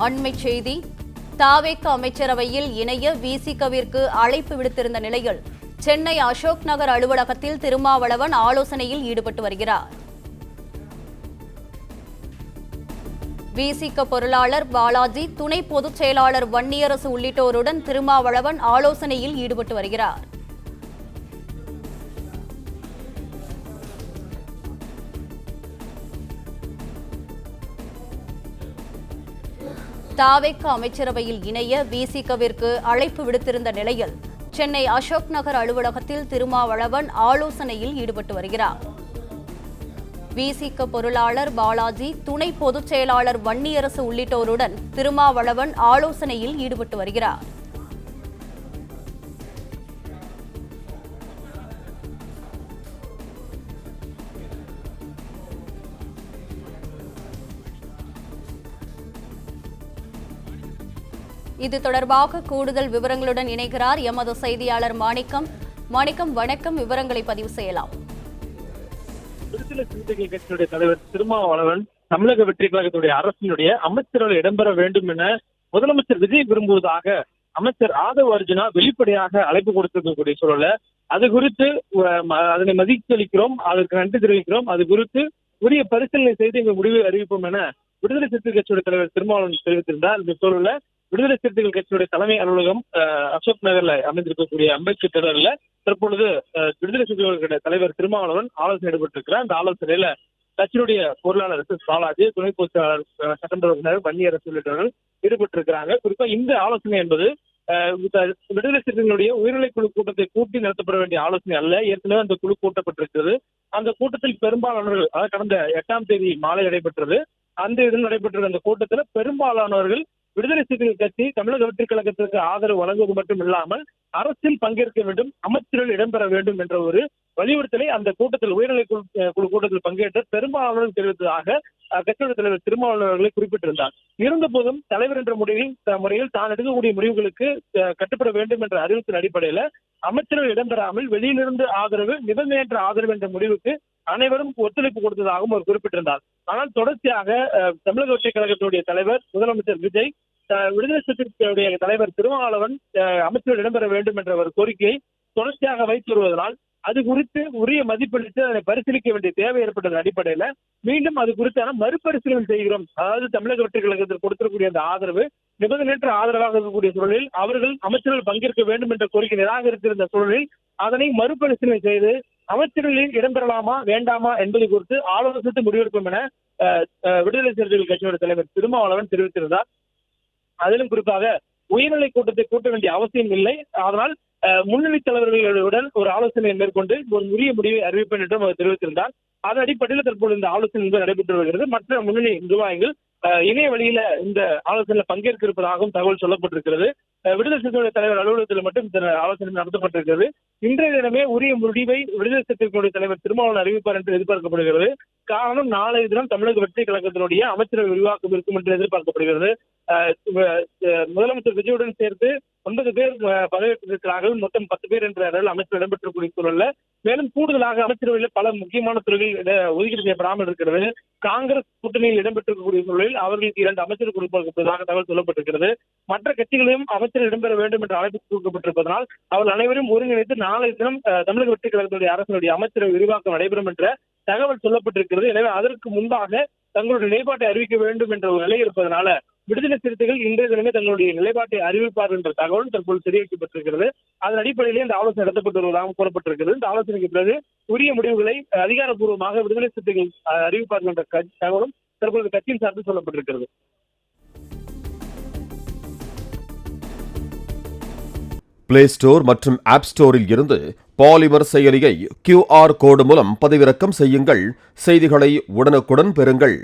அண்மைச் செய்தி. தாவேக அமைச்சரவையில் இணைய விசிகவிற்கு அழைப்பு விடுத்திருந்த நிலையில் சென்னை அசோக் நகர் அலுவலகத்தில் திருமாவளவன் ஆலோசனையில் ஈடுபட்டு வருகிறார். விசிக பொருளாளர் பாலாஜி, துணை பொதுச் செயலாளர் வன்னியரசு உள்ளிட்டோருடன் திருமாவளவன் ஆலோசனையில் ஈடுபட்டு வருகிறார். தாவேக அமைச்சரவையில் இணைய விசிகவிற்கு அழைப்பு விடுத்திருந்த நிலையில் சென்னை அசோக் நகர் அலுவலகத்தில் திருமாவளவன் ஆலோசனையில் ஈடுபட்டு வருகிறார். விசிக பொருளாளர் பாலாஜி, துணை பொதுச் செயலாளர் வன்னியரசு உள்ளிட்டோருடன் திருமாவளவன் ஆலோசனையில் ஈடுபட்டு வருகிறார். இது தொடர்பாக கூடுதல் விவரங்களுடன் இணைகிறார் எமது செய்தியாளர் மாணிக்கம். வணக்கம். விவரங்களை பதிவு செய்யலாம். விடுதலை சிறுத்தைகள் கட்சியுடைய தலைவர் திருமாவளவன் தமிழக வெற்றி கழகத்துடைய அரசினுடைய அமைச்சரவை இடம்பெற வேண்டும் என முதலமைச்சர் விஜய் விரும்புவதாக அமைச்சர் ஆதவ் அர்ஜுனா வெளிப்படையாக அழைப்பு கொடுத்திருக்கக்கூடிய சூழல அது குறித்து அதனை மதிப்பளிக்கிறோம், அதற்கு நன்றி தெரிவிக்கிறோம். அது குறித்து உரிய பரிசீலனை செய்து எங்கள் முடிவை அறிவிப்போம் என விடுதலை சிறுத்தைகள் கட்சியுடைய தலைவர் திருமாவளவன் தெரிவித்திருந்தார். இந்த சூழல்ல விடுதலை சிறுத்தைகள் கட்சியுடைய தலைமை அலுவலகம் அசோக் நகர்ல அமைந்திருக்கக்கூடிய அம்பேத்கர் திடல்ல தற்பொழுது விடுதலை சிறுத்தைகள் தலைவர் திருமாவளவன் ஆலோசனை ஈடுபட்டிருக்கிறார். அந்த ஆலோசனையில கட்சியுடைய பொருளாளர் பாலாஜி, துணை பொதுச் செயலாளர் சட்டமன்ற உறுப்பினர் வன்னியரசு உள்ளிட்டவர்கள் ஈடுபட்டிருக்கிறாங்க. குறிப்பா இந்த ஆலோசனை என்பது விடுதலை சிறுத்தைகளுடைய உயர்நிலை குழு கூட்டத்தை கூட்டி நடத்தப்பட வேண்டிய ஆலோசனை அல்ல. ஏற்கனவே அந்த குழு கூட்டப்பட்டிருக்கிறது. அந்த கூட்டத்தில் பெரும்பாலானவர்கள், அதாவது கடந்த 8ஆம் தேதி மாலை நடைபெற்றது. அந்த இதில் நடைபெற்ற அந்த கூட்டத்தில் பெரும்பாலானவர்கள் விடுதலை சிறுத்தைகள் கட்சி தமிழக வெற்றி கழகத்திற்கு ஆதரவு வழங்குவது மட்டும் இல்லாமல் அரசில் பங்கேற்க வேண்டும், அமைச்சர்கள் இடம்பெற வேண்டும் என்ற ஒரு வலியுறுத்தலை அந்த கூட்டத்தில் உயர்நிலை குழு கூட்டத்தில் பங்கேற்ற பெரும்பாலானவர்கள் தெரிவித்ததாக கட்சியுடைய தலைவர் திருமாவளவர்களை குறிப்பிட்டிருந்தார். இருந்த போதும் தலைவர் என்ற முறையில் தான் எடுக்கக்கூடிய முடிவுகளுக்கு கட்டுப்பட வேண்டும் என்ற அறிவிப்பின் அடிப்படையில அமைச்சர்கள் இடம்பெறாமல் வெளியிலிருந்து ஆதரவு, நிபந்தனையற்ற ஆதரவு என்ற முடிவுக்கு அனைவரும் ஒத்துழைப்பு கொடுத்ததாகவும் அவர் குறிப்பிட்டிருந்தார். ஆனால் தொடர்ச்சியாக தமிழக வெற்றி கழகத்துடைய தலைவர் முதலமைச்சர் விஜய் விடுதலை சிறுத்தைகளுடைய தலைவர் திருமாவளவன் அமைச்சர்கள் இடம்பெற வேண்டும் என்ற ஒரு கோரிக்கையை தொடர்ச்சியாக வைத்து வருவதனால் அது குறித்து உரிய மதிப்பளித்து அதை பரிசீலிக்க வேண்டிய தேவை ஏற்பட்டதன் அடிப்படையில மீண்டும் அது குறித்தான மறுபரிசீலனை செய்கிறோம். அதாவது தமிழக வெற்றி கழகத்தில் கொடுத்திருக்கக்கூடிய அந்த ஆதரவு நிபந்தனையற்ற ஆதரவாக இருக்கக்கூடிய சூழலில் அவர்கள் அமைச்சர்கள் பங்கேற்க வேண்டும் என்ற கோரிக்கை நிராகரித்திருந்த சூழலில் அதனை மறுபரிசீலனை செய்து அமைச்சர்களில் இடம்பெறலாமா வேண்டாமா என்பது குறித்து ஆலோசித்து முடிவெடுப்போம் என விடுதலை சிறுத்தைகள் கட்சியோட தலைவர் திருமாவளவன் தெரிவித்திருந்தார். அதிலும் குறிப்பாக உயர்நிலை கூட்டத்தை கூட்ட வேண்டிய அவசியம் இல்லை, அதனால் முன்னணி தலைவர்களுடன் ஒரு ஆலோசனை மேற்கொண்டு ஒரு உரிய முடிவை அறிவிப்பேன் என்றும் அவர் தெரிவித்திருந்தார். அதன் அடிப்படையில் தற்போது இந்த ஆலோசனை நடைபெற்று வருகிறது. மற்ற முன்னணி நிர்வாகிகள் இணைய வழியில இந்த ஆலோசனையில் பங்கேற்க இருப்பதாகவும் தகவல் சொல்லப்பட்டிருக்கிறது. விடுதலை சிறுத்தைகளுடைய தலைவர் அலுவலகத்தில் மட்டும் இந்த ஆலோசனை நடத்தப்பட்டிருக்கிறது. இன்றைய தினமே உரிய முடிவை விடுதலை சிறுத்தைகளுடைய தலைவர் திருமாவளவன் அறிவிப்பார் என்று எதிர்பார்க்கப்படுகிறது. காரணம், நாளைய தினம் தமிழக வெற்றி கழகத்தினுடைய அமைச்சரவை விரிவாக்கம் இருக்கும் என்று எதிர்பார்க்கப்படுகிறது. முதலமைச்சர் விஜயுடன் சேர்த்து 9 பேர் பதவியேற்றிருக்கிறார்கள். மொத்தம் 10 பேர் என்ற அமைச்சர் இடம்பெற்றக்கூடிய சூழல்ல மேலும் கூடுதலாக அமைச்சரவையில் பல முக்கியமான துறைகள் ஒதுக்கீடு செய்யப்படாமல் இருக்கிறது. காங்கிரஸ் கூட்டணியில் இடம்பெற்றிருக்கக்கூடிய சூழலில் அவர்களுக்கு 2 அமைச்சர்கள் கொடுப்பதாக தகவல் சொல்லப்பட்டிருக்கிறது. மற்ற கட்சிகளையும் அமைச்சர் இடம்பெற வேண்டும் என்ற அழைப்பு கொடுக்கப்பட்டிருப்பதனால் அவர்கள் அனைவரும் ஒருங்கிணைத்து நாளைய தினம் தமிழக வெற்றி கழகத்துடைய அரசுடைய அமைச்சரவை விரிவாக்கம் நடைபெறும் என்ற தகவல் சொல்லப்பட்டிருக்கிறது. எனவே அதற்கு முன்பாக தங்களுடைய நிலைப்பாட்டை அறிவிக்க வேண்டும் என்ற ஒரு நிலை இருப்பதனால விடுதலை சிறுத்தைகள் இன்றைய தினமே தங்களுடைய நிலைப்பாட்டை அறிவிப்பார் என்ற தகவல் தற்போது தெரிவிக்கப்பட்டிருக்கிறது. அதன் அடிப்படையிலே இந்த ஆலோசனை நடத்தப்பட்டு வருவதாக கூறப்பட்டிருக்கிறது. இந்த ஆலோசனைக்கு பிறகு உரிய முடிவுகளை அதிகாரப்பூர்வமாக விடுதலை சிறுத்தைகள் அறிவிப்பார்கள் என்ற தகவலும் தற்போது கட்சியின் சார்பில் சொல்லப்பட்டிருக்கிறது. பிளே ஸ்டோர் மற்றும் ஆப் ஸ்டோரில் இருந்து பாலிமர் செயலியை QR கோடு மூலம் பதிவிறக்கம் செய்யுங்கள். செய்திகளை உடனுக்குடன் பெறுங்கள்.